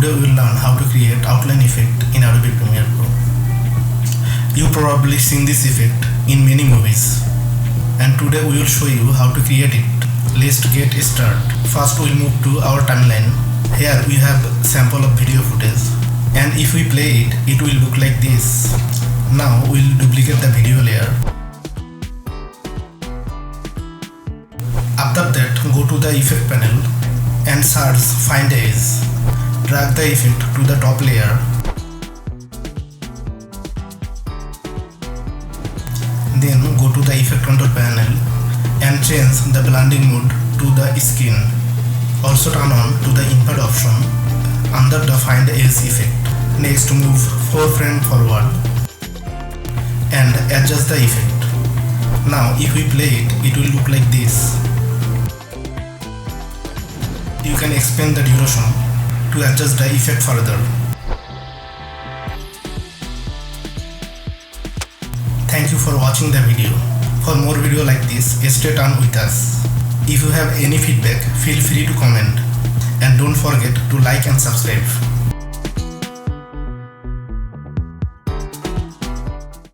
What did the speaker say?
Today we will learn how to create outline effect in Adobe Premiere Pro. You probably seen this effect in many movies, and today we will show you how to create it. Let's get started. First we'll move to our timeline. Here we have sample of video footage, and if we play it, it will look like this. Now we'll duplicate the video layer. After that, go to the effect panel and search Find Edge. Drag the effect to the top layer. Then go to the effect control panel and change the blending mode to the skin. Also turn on to the invert option under the Find Edge effect. Next, move 4 frames forward and adjust the effect. Now if we play it, it will look like this. You can expand the duration to adjust the effect further. Thank you for watching the video. For more video like this, stay tuned with us. If you have any feedback, feel free to comment, and don't forget to like and subscribe.